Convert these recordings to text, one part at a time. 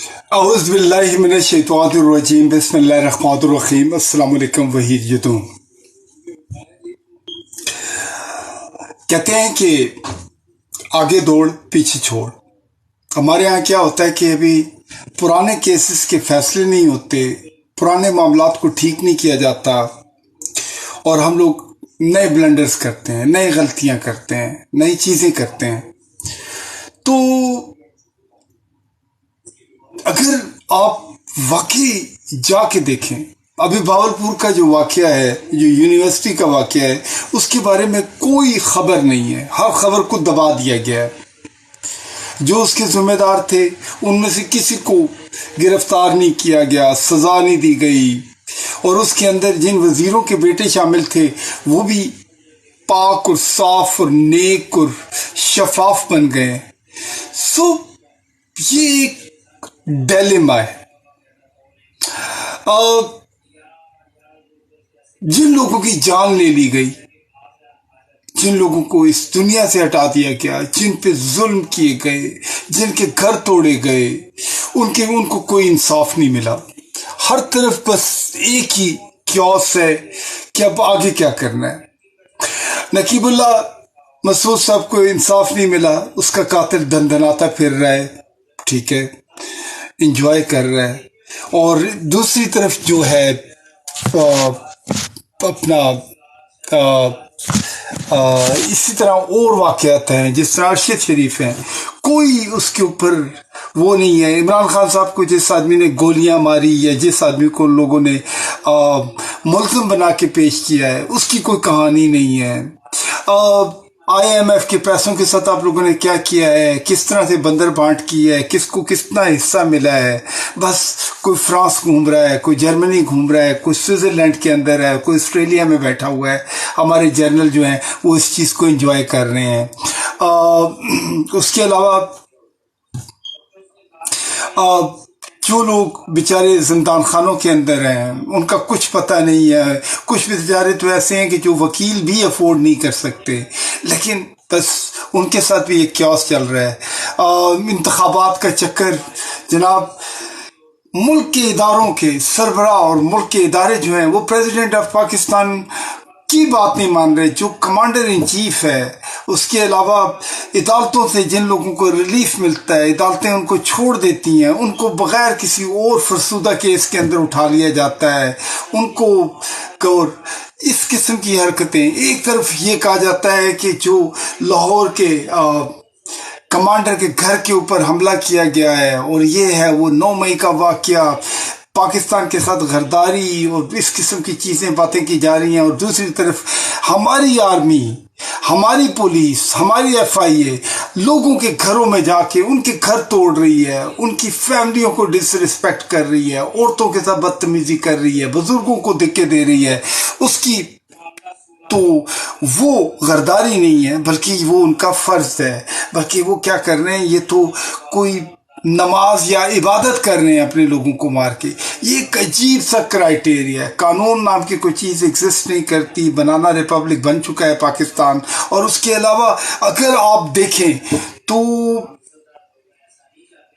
अऊज़ुबिल्लाहिमिनश्शैतानिर्रजीम बिस्मिल्लाहिर्रहमानिर्रहीम अस्सलाम वालेकुम वहीद युतूम। कहते हैं कि आगे दौड़ पीछे छोड़। हमारे यहाँ क्या होता है कि अभी पुराने केसेस के फैसले नहीं होते, पुराने मामलात को ठीक नहीं किया जाता और हम लोग नए ब्लंडर्स करते हैं, नई गलतियां करते हैं, नई चीज़ें करते हैं। तो अगर आप वाकई जाके देखें, अभी भावलपुर का जो वाकया है, जो यूनिवर्सिटी का वाकया है, उसके बारे में कोई खबर नहीं है। हर खबर को दबा दिया गया है। जो उसके जिम्मेदार थे उनमें से किसी को गिरफ्तार नहीं किया गया, सजा नहीं दी गई, और उसके अंदर जिन वजीरों के बेटे शामिल थे वो भी पाक और साफ और नेक और शफाफ बन गए। सो ये एक डिलेमा है। जिन लोगों की जान ले ली गई, जिन लोगों को इस दुनिया से हटा दिया गया, जिन पे जुल्म किए गए, जिनके घर तोड़े गए, उनको कोई इंसाफ नहीं मिला। हर तरफ बस एक ही क्योस है कि अब आगे क्या करना है। नकीबुल्लाह मसूद साहब को इंसाफ नहीं मिला, उसका कातिल धनधनाता फिर रहा है, ठीक है, इंजॉय कर रहा है। और दूसरी तरफ जो है अपना इसी तरह और वाक़यात हैं, जिस तरह अरशद शरीफ हैं, कोई उसके ऊपर वो नहीं है। इमरान खान साहब को जिस आदमी ने गोलियां मारी या जिस आदमी को लोगों ने मुल्ज़िम बना के पेश किया है, उसकी कोई कहानी नहीं है। IMF के पैसों के साथ आप लोगों ने क्या किया है, किस तरह से बंदर बांट की है, किसको कितना हिस्सा मिला है। बस कोई फ्रांस घूम रहा है, कोई जर्मनी घूम रहा है, कोई स्विट्ज़रलैंड के अंदर है, कोई ऑस्ट्रेलिया में बैठा हुआ है। हमारे जर्नल जो हैं वो इस चीज़ को एंजॉय कर रहे हैं। उसके अलावा जो लोग बेचारे जिंदान खानों के अंदर हैं उनका कुछ पता नहीं है। कुछ बेचारे तो ऐसे हैं कि जो वकील भी अफोर्ड नहीं कर सकते, लेकिन बस उनके साथ भी एक क्यास चल रहा है। इंतखाबात का चक्कर जनाब, मुल्क के इदारों के सरबराह और मुल्क के इदारे जो हैं वो प्रेसिडेंट ऑफ पाकिस्तान की बात नहीं मान रहे। जो कमांडर इन चीफ है, उसके अलावा अदालतों से जिन लोगों को रिलीफ मिलता है, अदालतें उनको छोड़ देती हैं, उनको बगैर किसी और फरसुदा केस के अंदर उठा लिया जाता है उनको। और इस किस्म की हरकतें, एक तरफ ये कहा जाता है कि जो लाहौर के कमांडर के घर के ऊपर हमला किया गया है और ये है वो 9 मई का वाकया, पाकिस्तान के साथ गद्दारी और इस किस्म की चीज़ें बातें की जा रही हैं। और दूसरी तरफ हमारी आर्मी, हमारी पुलिस, हमारी FIA लोगों के घरों में जाके उनके घर तोड़ रही है, उनकी फैमिलियों को डिसरिस्पेक्ट कर रही है, औरतों के साथ बदतमीजी कर रही है, बुजुर्गों को धक्के दे रही है। उसकी तो वो गद्दारी नहीं है, बल्कि वो उनका फर्ज है। बल्कि वो क्या कर रहे हैं, ये तो कोई नमाज या इबादत कर रहे हैं अपने लोगों को मार के। ये एक अजीब सा क्राइटेरिया है। कानून नाम की कोई चीज़ एग्जिस्ट नहीं करती। बनाना रिपब्लिक बन चुका है पाकिस्तान। और उसके अलावा अगर आप देखें तो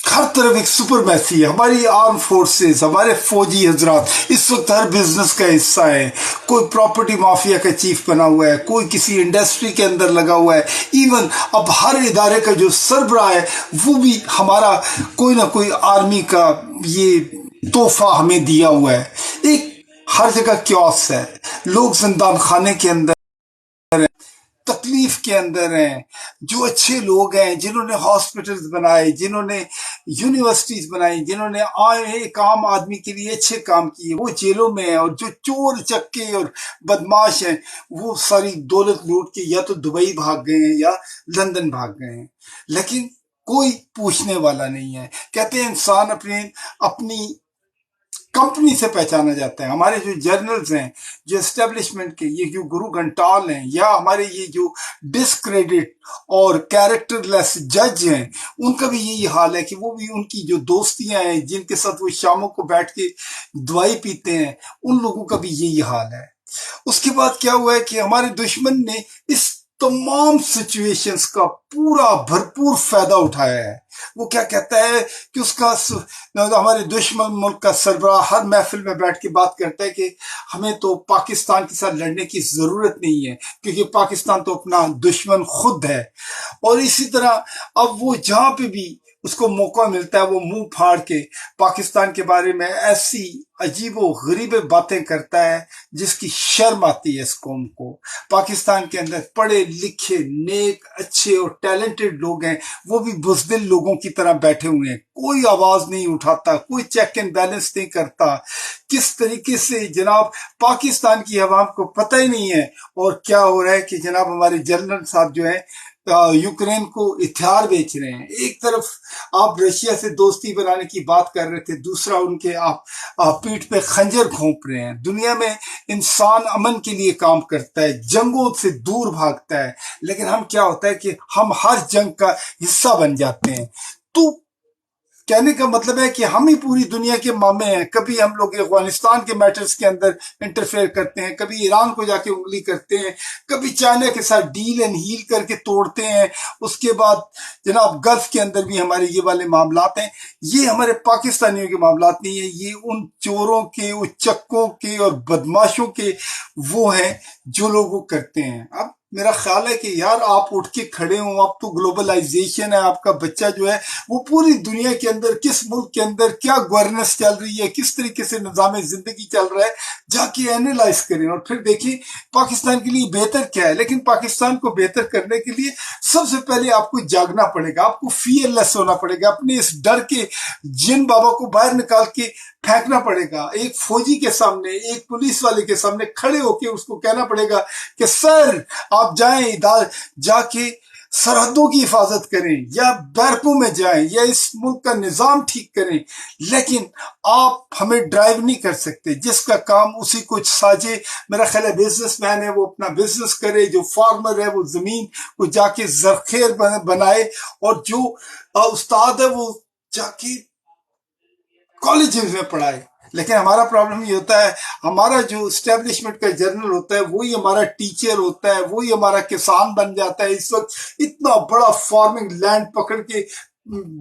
हर तरफ एक सुपरमैसी है। हमारी आर्म फोर्सेस, हमारे फौजी हजरात इस वक्त हर बिजनेस का हिस्सा है। कोई प्रॉपर्टी माफिया का चीफ बना हुआ है, कोई किसी इंडस्ट्री के अंदर लगा हुआ है। इवन अब हर इदारे का जो सरबराह है वो भी हमारा कोई ना कोई आर्मी का ये तोहफा हमें दिया हुआ है। एक हर जगह क्योस है, लोग जिंदान खाने के अंदर, तकलीफ के अंदर हैं। जो अच्छे लोग हैं, जिन्होंने हॉस्पिटल्स बनाए, जिन्होंने यूनिवर्सिटीज बनाई, जिन्होंने एक आम आदमी के लिए अच्छे काम किए, वो जेलों में हैं। और जो चोर चक्के और बदमाश हैं वो सारी दौलत लूट के या तो दुबई भाग गए हैं या लंदन भाग गए हैं। लेकिन कोई पूछने वाला नहीं है। कहते हैं इंसान अपनी कंपनी से पहचाना जाता है। हमारे जो जर्नल्स हैं, जो एस्टेब्लिशमेंट के, ये जो गुरु घंटाल हैं, या हमारे ये जो डिस्क्रेडिट और कैरेक्टरलेस जज हैं, उनका भी यही हाल है कि वो भी, उनकी जो दोस्तियां हैं, जिनके साथ वो शामों को बैठ के दवाई पीते हैं, उन लोगों का भी यही हाल है। उसके बाद क्या हुआ है कि हमारे दुश्मन ने इस तमाम सिचुएशंस का पूरा भरपूर फायदा उठाया है। वो क्या कहता है कि हमारे दुश्मन मुल्क का सरबराह हर महफिल में बैठ के बात करता है कि हमें तो पाकिस्तान के साथ लड़ने की जरूरत नहीं है, क्योंकि पाकिस्तान तो अपना दुश्मन खुद है। और इसी तरह अब वो जहां पे भी उसको मौका मिलता है वो मुंह फाड़ के पाकिस्तान के बारे में ऐसी अजीबो गरीब बातें करता है जिसकी शर्म आती है इस कौम को। पाकिस्तान के अंदर पढ़े लिखे नेक अच्छे और टैलेंटेड लोग हैं, वो भी बुज़दिल लोगों की तरह बैठे हुए हैं, कोई आवाज नहीं उठाता, कोई चेक एंड बैलेंस नहीं करता। किस तरीके से जनाब पाकिस्तान की अवाम को पता ही नहीं है। और क्या हो रहा है कि जनाब हमारे जनरल साहब जो है यूक्रेन को हथियार बेच रहे हैं। एक तरफ आप रशिया से दोस्ती बनाने की बात कर रहे थे, दूसरा उनके आप पीठ पे खंजर घोंप रहे हैं। दुनिया में इंसान अमन के लिए काम करता है, जंगों से दूर भागता है, लेकिन हम क्या होता है कि हम हर जंग का हिस्सा बन जाते हैं। तो कहने का मतलब है कि हम ही पूरी दुनिया के मामे हैं। कभी हम लोग अफगानिस्तान के मैटर्स के अंदर इंटरफेयर करते हैं, कभी ईरान को जाके उंगली करते हैं, कभी चाइना के साथ डील एंड हील करके तोड़ते हैं। उसके बाद जनाब गल्फ के अंदर भी हमारे ये वाले मामलात हैं। ये हमारे पाकिस्तानियों के मामलात नहीं है, ये उन चोरों के, उच्चकों के और बदमाशों के वो हैं जो लोग वो करते हैं। अब मेरा ख्याल है कि यार आप उठ के खड़े हो, अब तो ग्लोबलाइजेशन है, आपका बच्चा जो है वो पूरी दुनिया के अंदर किस मुल्क के अंदर क्या गवर्नेंस चल रही है, किस तरीके से निजाम जिंदगी चल रहा है, जाके एनालाइज करें और फिर देखिए पाकिस्तान के लिए बेहतर क्या है। लेकिन पाकिस्तान को बेहतर करने के लिए सबसे पहले आपको जागना पड़ेगा, आपको फियरलेस होना पड़ेगा, अपने इस डर के जिन बाबा को बाहर निकाल के फेंकना पड़ेगा। एक फौजी के सामने, एक पुलिस वाले के सामने खड़े होके उसको कहना पड़ेगा कि सर आप जाएं इधर जाके सरहदों की हिफाजत करें, या बैरकों में जाएं, या इस मुल्क का निजाम ठीक करें। लेकिन आप हमें ड्राइव नहीं कर सकते, जिसका काम उसी को साजे। मेरा ख्याल है बिजनेसमैन है वो अपना बिजनेस करे, जो फार्मर है वो जमीन को जाके जरखेर बनाए, और जो उस्ताद है वो जाके कॉलेजेस में पढ़ाए। लेकिन हमारा प्रॉब्लम ये होता है, हमारा जो स्टैब्लिशमेंट का जर्नल होता है वही हमारा टीचर होता है, वही हमारा किसान बन जाता है। इस वक्त इतना बड़ा फार्मिंग लैंड पकड़ के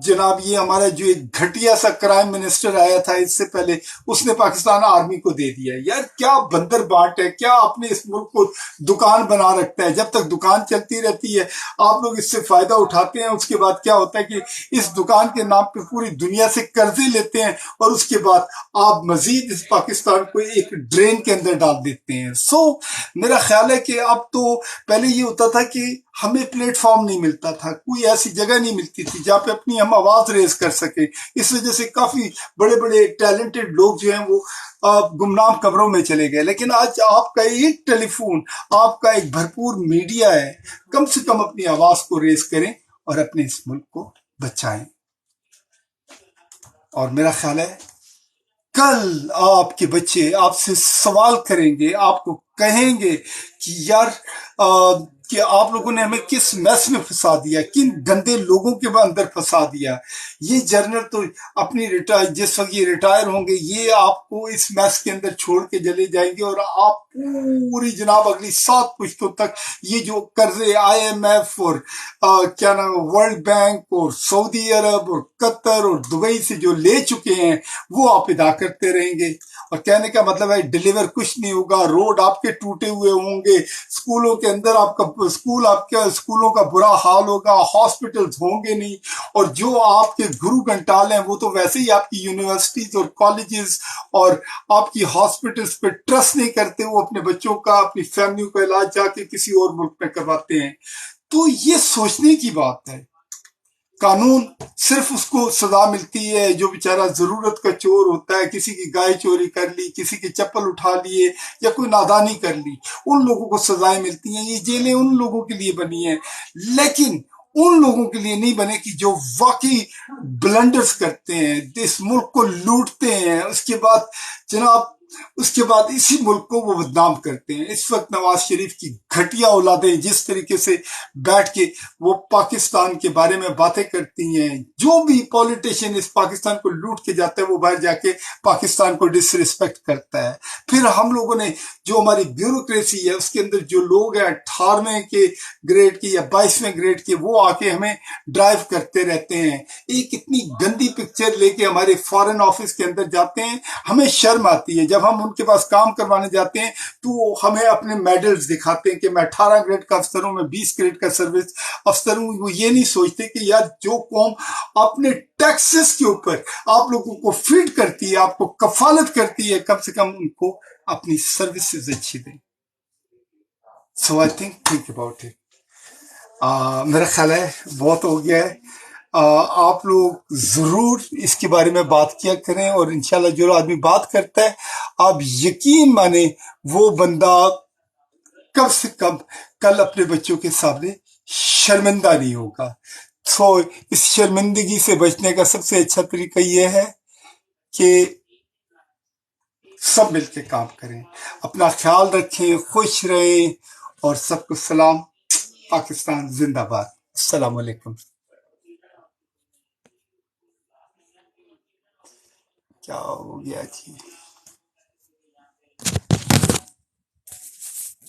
जनाब ये हमारा जो एक घटिया सा क्राइम मिनिस्टर आया था इससे पहले, उसने पाकिस्तान आर्मी को दे दिया। यार क्या बंदर बाट है, क्या आपने इस मुल्क को दुकान बना रखता है। जब तक दुकान चलती रहती है आप लोग इससे फायदा उठाते हैं, उसके बाद क्या होता है कि इस दुकान के नाम पे पूरी दुनिया से कर्जे लेते हैं, और उसके बाद आप मजीद इस पाकिस्तान को एक ड्रेन के अंदर डाल देते हैं। मेरा ख्याल है कि अब तो पहले ये होता था कि हमें प्लेटफॉर्म नहीं मिलता था, कोई ऐसी जगह नहीं मिलती थी जहां पे अपनी हम आवाज रेज कर सके। इस वजह से काफी बड़े बड़े टैलेंटेड लोग जो हैं वो गुमनाम कब्रों में चले गए। लेकिन आज आपका एक टेलीफोन, आपका एक भरपूर मीडिया है, कम से कम अपनी आवाज को रेज करें और अपने इस मुल्क को बचाएं। और मेरा ख्याल है कल आपके बच्चे आपसे सवाल करेंगे, आपको कहेंगे कि यार कि आप लोगों ने हमें किस मैस में फंसा दिया, किन गंदे लोगों के अंदर फंसा दिया। ये जर्नल तो अपनी जिस वक्त ये रिटायर होंगे ये आपको इस मैस के अंदर छोड़ के चले जाएंगे, और आप पूरी जनाब अगली 7 पुश्तों तक ये जो कर्जे IMF और क्या नाम वर्ल्ड बैंक और सऊदी अरब और कतर और दुबई से जो ले चुके हैं वो आप अदा करते रहेंगे। और कहने का मतलब है डिलीवर कुछ नहीं होगा, रोड आपके टूटे हुए होंगे, स्कूलों के अंदर आपके स्कूलों का बुरा हाल होगा, हॉस्पिटल्स होंगे नहीं, और जो आपके गुरु घंटाल हैं वो तो वैसे ही आपकी यूनिवर्सिटीज और कॉलेजेस और आपकी हॉस्पिटल्स पे ट्रस्ट नहीं करते, वो अपने बच्चों का, अपनी फैमिली का इलाज जाके किसी और मुल्क में करवाते हैं। तो ये सोचने की बात है। कानून सिर्फ उसको सजा मिलती है जो बेचारा जरूरत का चोर होता है, किसी की गाय चोरी कर ली, किसी की चप्पल उठा लिए, या कोई नादानी कर ली, उन लोगों को सजाएं मिलती हैं। ये जेलें उन लोगों के लिए बनी हैं, लेकिन उन लोगों के लिए नहीं बने कि जो वाकई ब्लंडर्स करते हैं, इस मुल्क को लूटते हैं, उसके बाद जनाब इसी मुल्क को वो बदनाम करते हैं। इस वक्त नवाज शरीफ की घटिया औलादें जिस तरीके से बैठ के वो पाकिस्तान के बारे में बातें करती हैं, जो भी पॉलिटिशियन इस पाकिस्तान को लूट के जाता है वो बाहर जाके पाकिस्तान को डिसरिस्पेक्ट करता है। फिर हम लोगों ने जो हमारी ब्यूरोक्रेसी है उसके अंदर जो लोग हैं 18वें के ग्रेड की या 22वें ग्रेड के, वो आके हमें ड्राइव करते रहते हैं। एक इतनी गंदी पिक्चर लेके हमारे फॉरेन ऑफिस के अंदर जाते हैं, हमें शर्म आती है। जब हम उनके पास काम करवाने जाते हैं तो हमें अपने मेडल्स दिखाते हैं कि मैं 18 ग्रेड का अफसर हूं, मैं 20 ग्रेड का सर्विस अफसर हूं। वो ये नहीं सोचते कि यार जो कौम अपने टैक्सेस के ऊपर आप लोगों को फीड करती है, आपको कफालत करती है, कम से कम उनको अपनी सर्विसेज अच्छी दें। सो आई थिंक अबाउट इट। मेरा ख्याल है बहुत हो गया है। आप लोग जरूर इसके बारे में बात किया करें, और इंशाल्लाह जो आदमी बात करता है, आप यकीन माने वो बंदा कम से कम कल अपने बच्चों के सामने शर्मिंदा नहीं होगा। तो इस शर्मिंदगी से बचने का सबसे अच्छा तरीका यह है कि सब मिलके काम करें, अपना ख्याल रखें, खुश रहें, और सबको सलाम। पाकिस्तान जिंदाबाद। अस्सलाम वालेकुम। क्या हो गया जी?